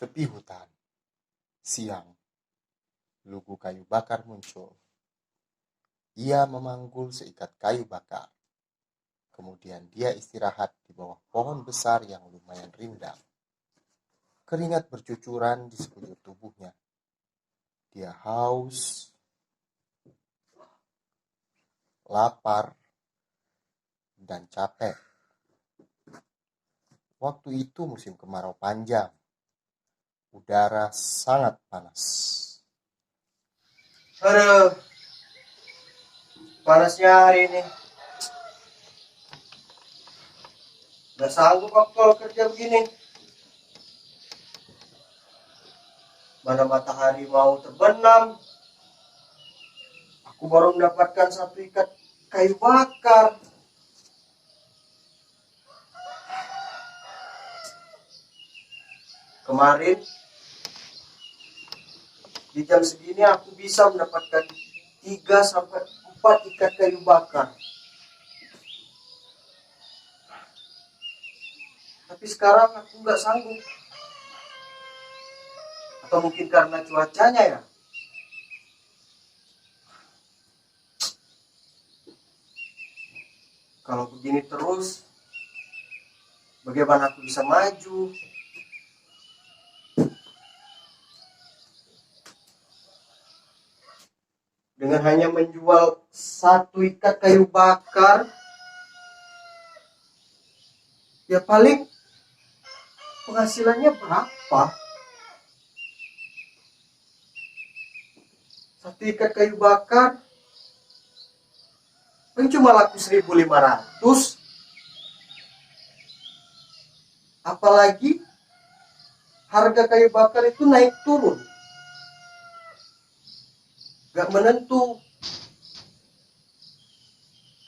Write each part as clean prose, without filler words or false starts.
Tepi hutan, siang, lugu kayu bakar muncul. Ia memanggul seikat kayu bakar. Kemudian dia istirahat di bawah pohon besar yang lumayan rindang. Keringat bercucuran di sekujur tubuhnya. Dia haus, lapar, dan capek. Waktu itu musim kemarau panjang. Udara sangat panas. Aduh, panasnya hari ini. Gak sanggup aku kalau kerja begini. Mana matahari mau terbenam. Aku baru mendapatkan satu ikat kayu bakar. Kemarin di jam segini aku bisa mendapatkan 3-4 ikat kayu bakar. Tapi sekarang aku nggak sanggup. Atau mungkin karena cuacanya ya. Kalau begini terus, bagaimana aku bisa maju? Dengan hanya menjual satu ikat kayu bakar, ya paling penghasilannya berapa? Satu ikat kayu bakar paling cuma laku 1.500. Apalagi harga kayu bakar itu naik turun, gak menentu.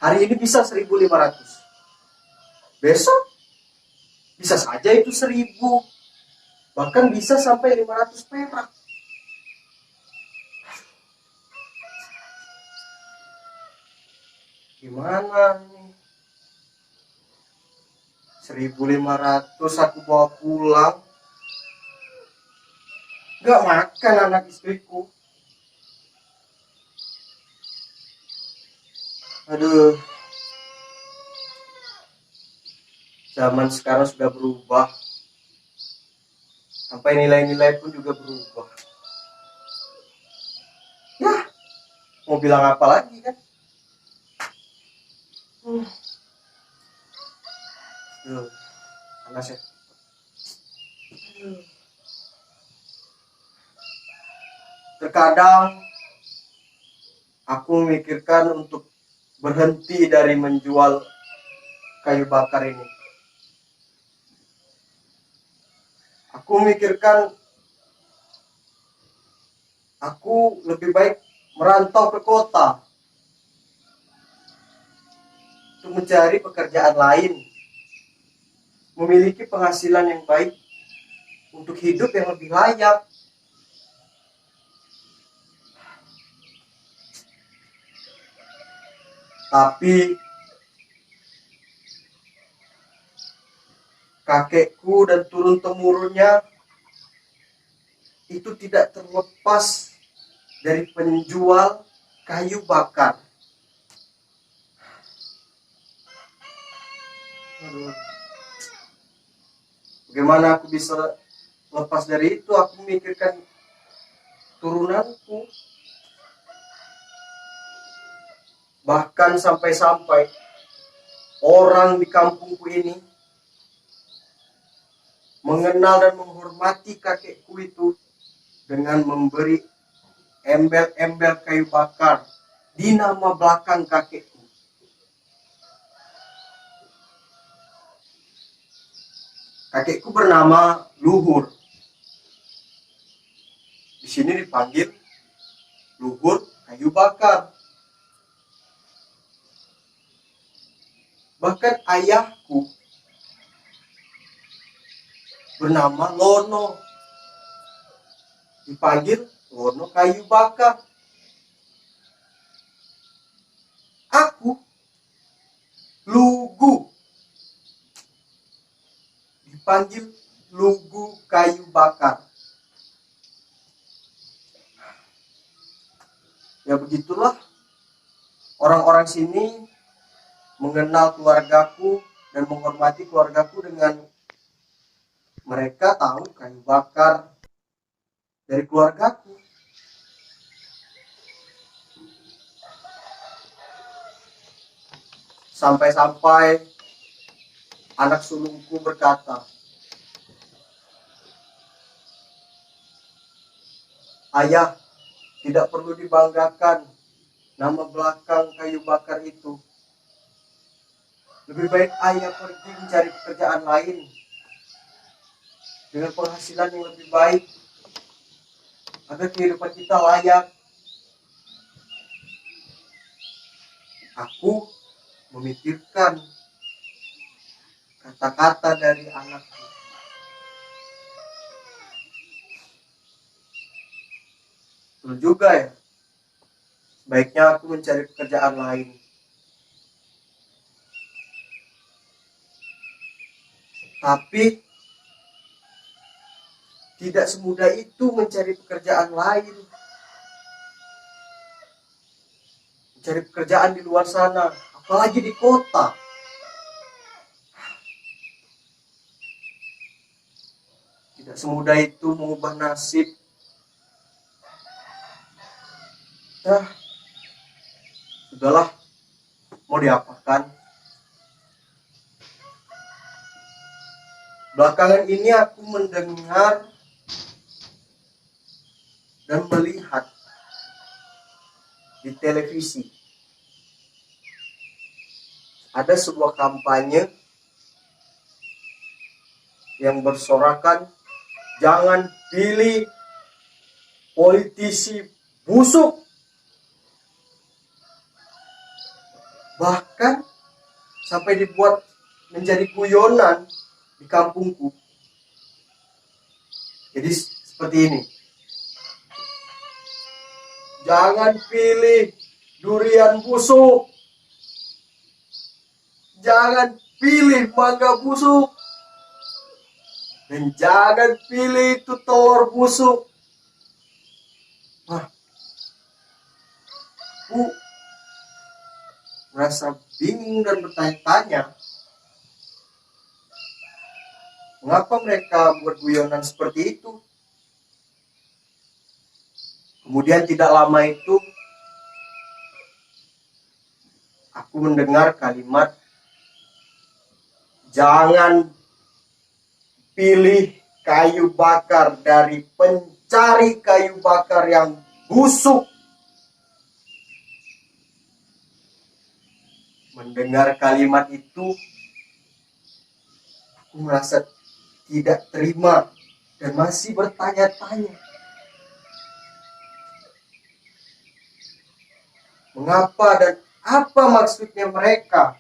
Hari ini bisa 1.500, besok bisa saja itu 1.000, bahkan bisa sampai 500 perak. Gimana nih? 1.500 aku bawa pulang, gak makan anak istriku. Aduh, zaman sekarang sudah berubah. Sampai nilai-nilai pun juga berubah. Ya, mau bilang apa lagi kan? Panas ya. Terkadang aku memikirkan untuk berhenti dari menjual kayu bakar ini. Aku memikirkan aku lebih baik merantau ke kota untuk mencari pekerjaan lain, memiliki penghasilan yang baik untuk hidup yang lebih layak. Tapi kakekku dan turun-temurunnya itu tidak terlepas dari penjual kayu bakar. Aduh. Bagaimana aku bisa lepas dari itu? Aku memikirkan turunanku. Bahkan sampai-sampai orang di kampungku ini mengenal dan menghormati kakekku itu dengan memberi embel-embel kayu bakar di nama belakang kakekku. Kakekku bernama Luhur. Di sini dipanggil Luhur kayu bakar. Bahkan ayahku bernama Lono, dipanggil Lono kayu bakar. Aku Lugu, dipanggil lugu kayu bakar. Ya begitulah, orang-orang sini mengenal keluargaku dan menghormati keluargaku dengan mereka tahu kayu bakar dari keluargaku. Sampai-sampai anak sulungku berkata, "Ayah, tidak perlu dibanggakan nama belakang kayu bakar itu. Lebih baik ayah pergi mencari pekerjaan lain dengan penghasilan yang lebih baik agar kehidupan kita layak." Aku memikirkan kata-kata dari anakku. Betul juga ya, sebaiknya aku mencari pekerjaan lain. Tapi tidak semudah itu mencari pekerjaan lain. Mencari pekerjaan di luar sana, apalagi di kota. Tidak semudah itu mengubah nasib. Ya, sudahlah, mau diapakan. Belakangan ini aku mendengar dan melihat di televisi ada sebuah kampanye yang bersorakan, jangan pilih politisi busuk. Bahkan sampai dibuat menjadi guyonan di kampungku. Jadi seperti ini. Jangan pilih durian busuk. Jangan pilih mangga busuk. Dan jangan pilih itu telur busuk. Wah, aku merasa bingung dan bertanya-tanya, mengapa mereka buat guyonan seperti itu? Kemudian tidak lama itu aku mendengar kalimat, jangan pilih kayu bakar dari pencari kayu bakar yang busuk. Mendengar kalimat itu, aku merasa tidak terima dan masih bertanya-tanya. Mengapa dan apa maksudnya mereka?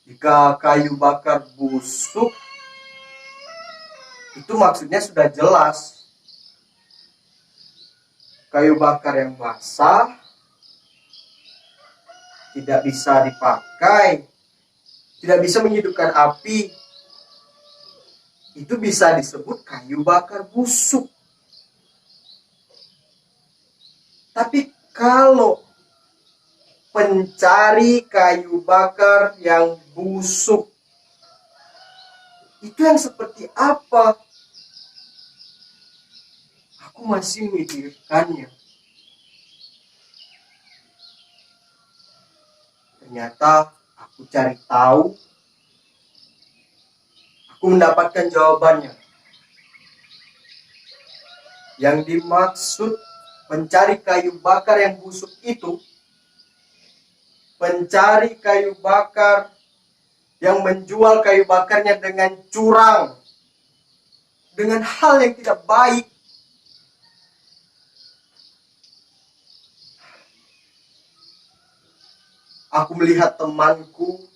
Jika kayu bakar busuk, itu maksudnya sudah jelas. Kayu bakar yang basah tidak bisa dipakai, tidak bisa menghidupkan api. Itu bisa disebut kayu bakar busuk. Tapi kalau pencari kayu bakar yang busuk, itu yang seperti apa? Aku masih memikirkannya. Ternyata aku cari tahu, aku mendapatkan jawabannya. Yang dimaksud pencari kayu bakar yang busuk itu, pencari kayu bakar yang menjual kayu bakarnya dengan curang, dengan hal yang tidak baik. Aku melihat temanku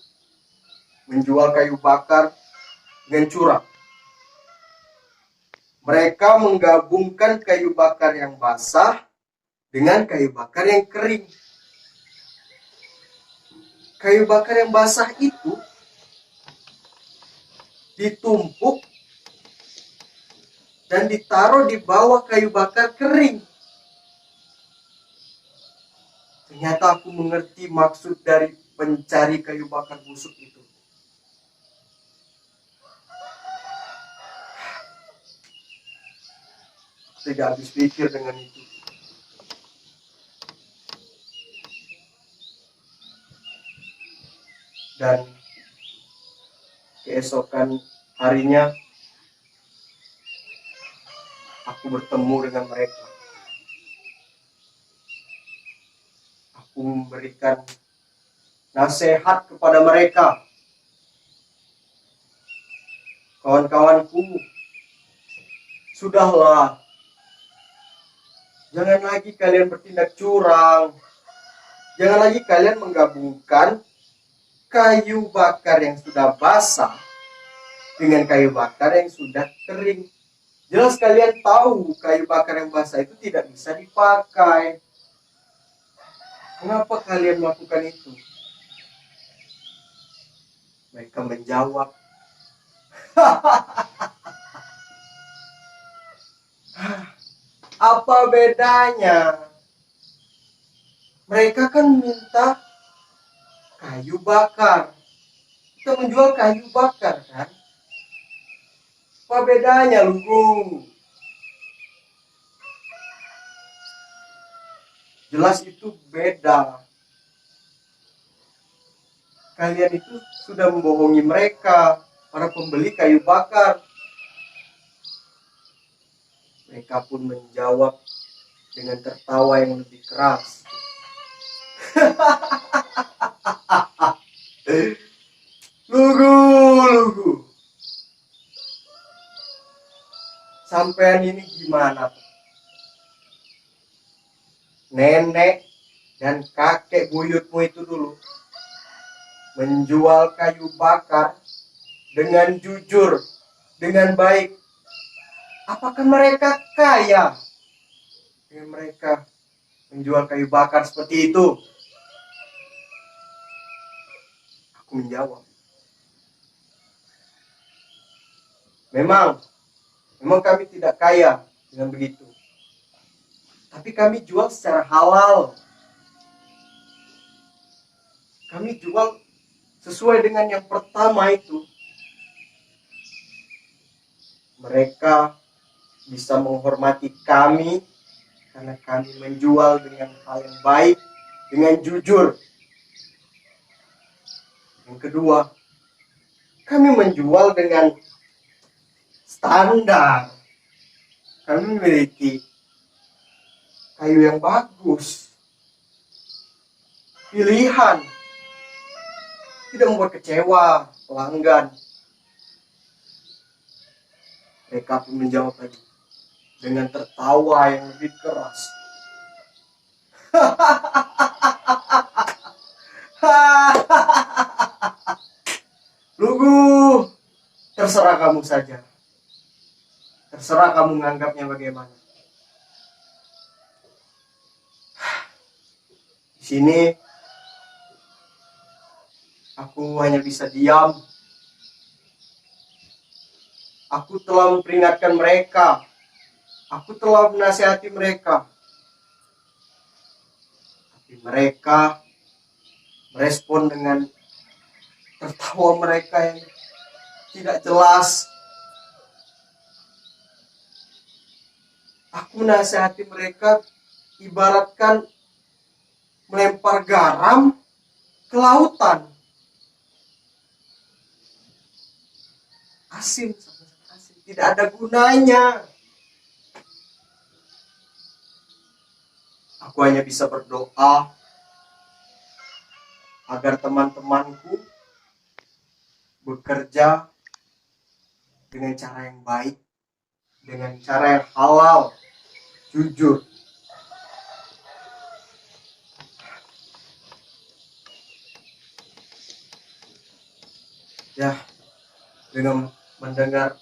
menjual kayu bakar dengan curang. Mereka menggabungkan kayu bakar yang basah dengan kayu bakar yang kering. kayu bakar yang basah itu ditumpuk dan ditaruh di bawah kayu bakar kering. Ternyata aku mengerti maksud dari pencari kayu bakar busuk itu. Tidak habis pikir dengan itu. Dan keesokan harinya aku bertemu dengan mereka. Aku memberikan nasihat kepada mereka. Kawan-kawanku, sudahlah. Jangan lagi kalian bertindak curang. Jangan lagi kalian menggabungkan kayu bakar yang sudah basah dengan kayu bakar yang sudah kering. Jelas kalian tahu kayu bakar yang basah itu tidak bisa dipakai. Mengapa kalian melakukan itu? Mereka menjawab, apa bedanya? Mereka kan minta kayu bakar. Kita menjual kayu bakar kan? Apa bedanya, Lugung? Jelas itu beda. Kalian itu sudah membohongi mereka, para pembeli kayu bakar. Mereka pun menjawab dengan tertawa yang lebih keras. Lugu. Sampean ini gimana? Nenek dan kakek buyutmu itu dulu menjual kayu bakar dengan jujur, dengan baik. Apakah mereka kaya dengan mereka menjual kayu bakar seperti itu? Aku menjawab, memang kami tidak kaya dengan begitu. Tapi kami jual secara halal. Kami jual sesuai dengan yang pertama itu. Mereka bisa menghormati kami karena kami menjual dengan hal yang baik, dengan jujur. Yang kedua, kami menjual dengan standar. Kami memiliki kayu yang bagus, pilihan, tidak membuat kecewa pelanggan. Mereka pun menjawab tadi dengan tertawa yang lebih keras. Lugu, terserah kamu saja. Terserah kamu menganggapnya bagaimana. Di sini aku hanya bisa diam. Aku telah memperingatkan mereka. Aku telah menasihati mereka. Tapi mereka merespon dengan tertawa mereka yang tidak jelas. Aku menasihati mereka ibaratkan melempar garam ke lautan. Asin, tidak ada gunanya. Aku hanya bisa berdoa agar teman-temanku bekerja dengan cara yang baik, dengan cara yang halal, jujur. Ya, dengan mendengar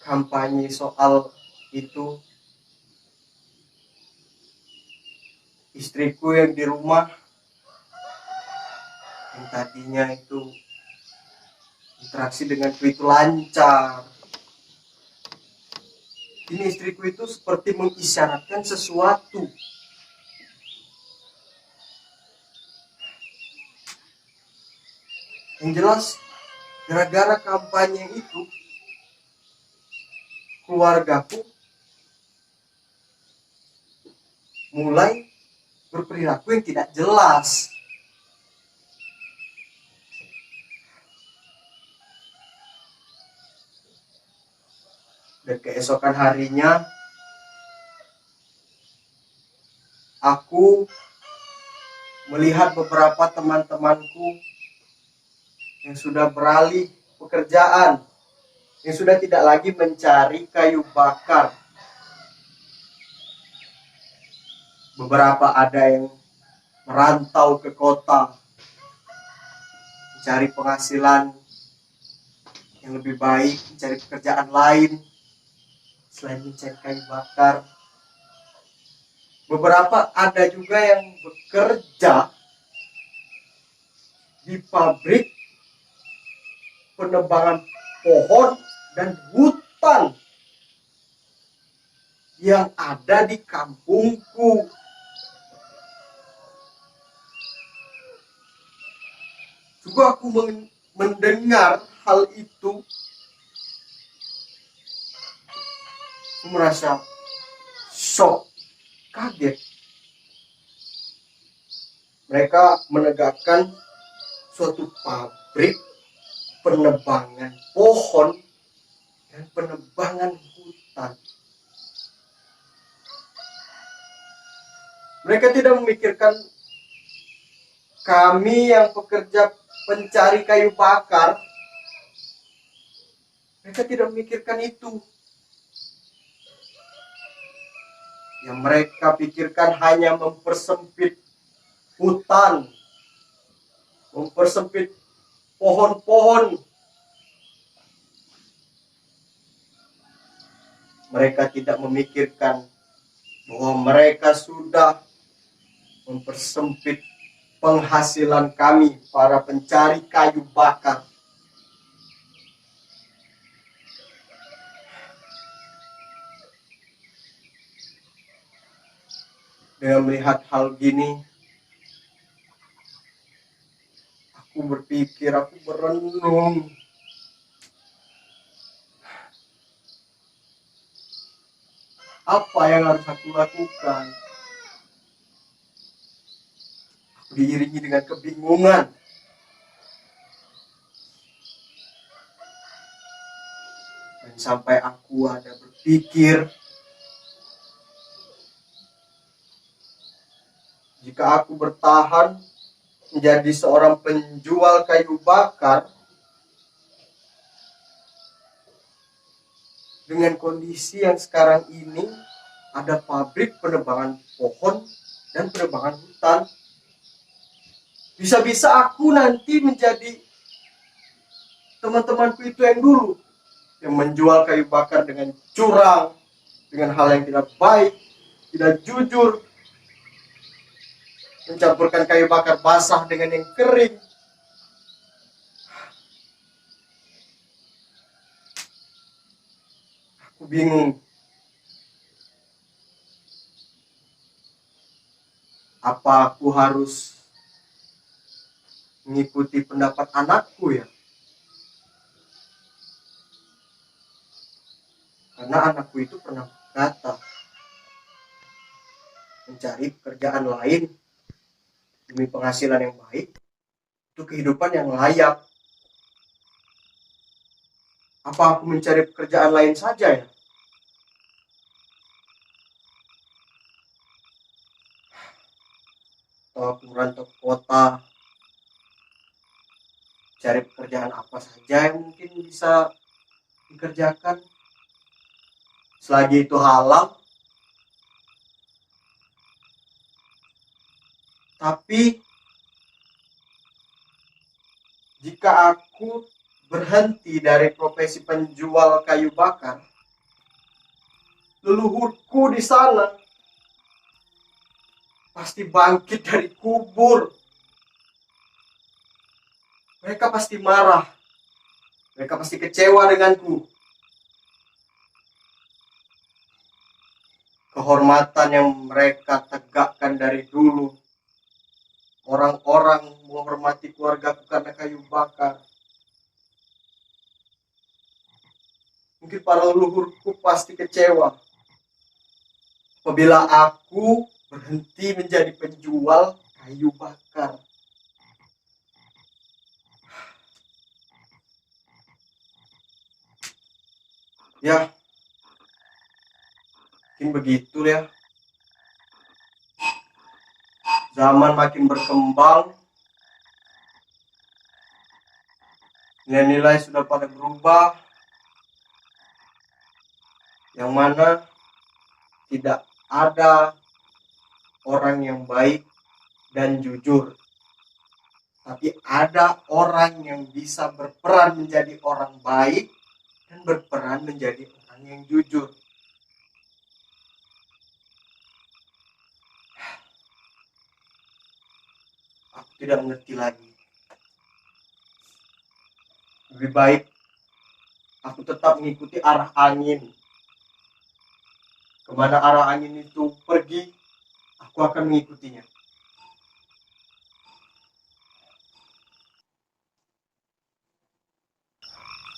kampanye soal itu, istriku yang di rumah tadinya itu interaksi denganku itu lancar, kini istriku itu seperti mengisyaratkan sesuatu. Yang jelas, gara-gara kampanye itu, keluargaku mulai berperilaku yang tidak jelas. Dan keesokan harinya, aku melihat beberapa teman-temanku yang sudah beralih pekerjaan, yang sudah tidak lagi mencari kayu bakar. Beberapa ada yang merantau ke kota, mencari penghasilan yang lebih baik, mencari pekerjaan lain selain mencari kayu bakar. Beberapa ada juga yang bekerja di pabrik penebangan pohon dan hutan yang ada di kampungku. Juga aku mendengar hal itu, aku merasa shock, kaget. Mereka menegakkan suatu pabrik penebangan pohon dan penebangan hutan. Mereka tidak memikirkan kami yang pekerja pencari kayu bakar. Mereka tidak memikirkan itu. Yang mereka pikirkan hanya mempersempit hutan, mempersempit pohon-pohon. Mereka tidak memikirkan bahwa mereka sudah mempersempit penghasilan kami, para pencari kayu bakar. Dengan melihat hal gini, aku berpikir, aku merenung. Apa yang harus aku lakukan? Aku diiringi dengan kebingungan. Dan sampai aku ada berpikir, jika aku bertahan menjadi seorang penjual kayu bakar, dengan kondisi yang sekarang ini, ada pabrik penebangan pohon dan penebangan hutan, bisa-bisa aku nanti menjadi teman-temanku itu yang dulu, yang menjual kayu bakar dengan curang, dengan hal yang tidak baik, tidak jujur, mencampurkan kayu bakar basah dengan yang kering. Aku bingung. Apa aku harus mengikuti pendapat anakku ya? Karena anakku itu pernah berkata, mencari pekerjaan lain demi penghasilan yang baik itu kehidupan yang layak. Apa aku mencari pekerjaan lain saja ya? Atau aku merantau ke kota, cari pekerjaan apa saja yang mungkin bisa dikerjakan, selagi itu halal. Tapi jika aku berhenti dari profesi penjual kayu bakar, leluhurku di sana pasti bangkit dari kubur. mereka pasti marah. Mereka pasti kecewa denganku. Kehormatan yang mereka tegakkan dari dulu. Orang-orang menghormati keluargaku karena kayu bakar. Mungkin para leluhurku pasti kecewa apabila aku berhenti menjadi penjual kayu bakar. Ya, mungkin begitu ya. Zaman makin berkembang, nilai-nilai sudah pada berubah, yang mana tidak ada orang yang baik dan jujur, tapi ada orang yang bisa berperan menjadi orang baik dan berperan menjadi orang yang jujur. Aku tidak mengerti lagi. Lebih baik aku tetap mengikuti arah angin. Kemana arah angin itu pergi, aku akan mengikutinya.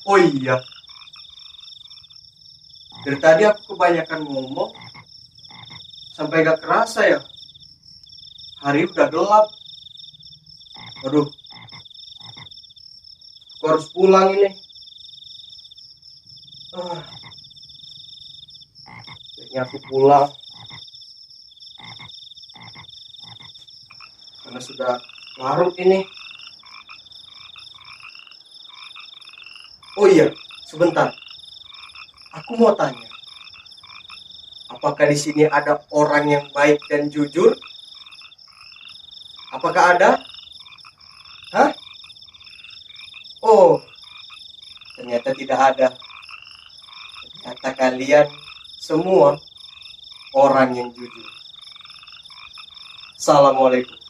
Oh iya, dari tadi aku kebanyakan ngomong sampai gak kerasa ya. Hari udah gelap. Aduh, aku harus pulang ini. Baiknya aku pulang. Karena sudah larut ini. Oh iya, sebentar. Aku mau tanya. Apakah di sini ada orang yang baik dan jujur? Apakah ada? Hah? Oh, ternyata tidak ada. Ternyata kalian semua orang yang jujur. Assalamualaikum.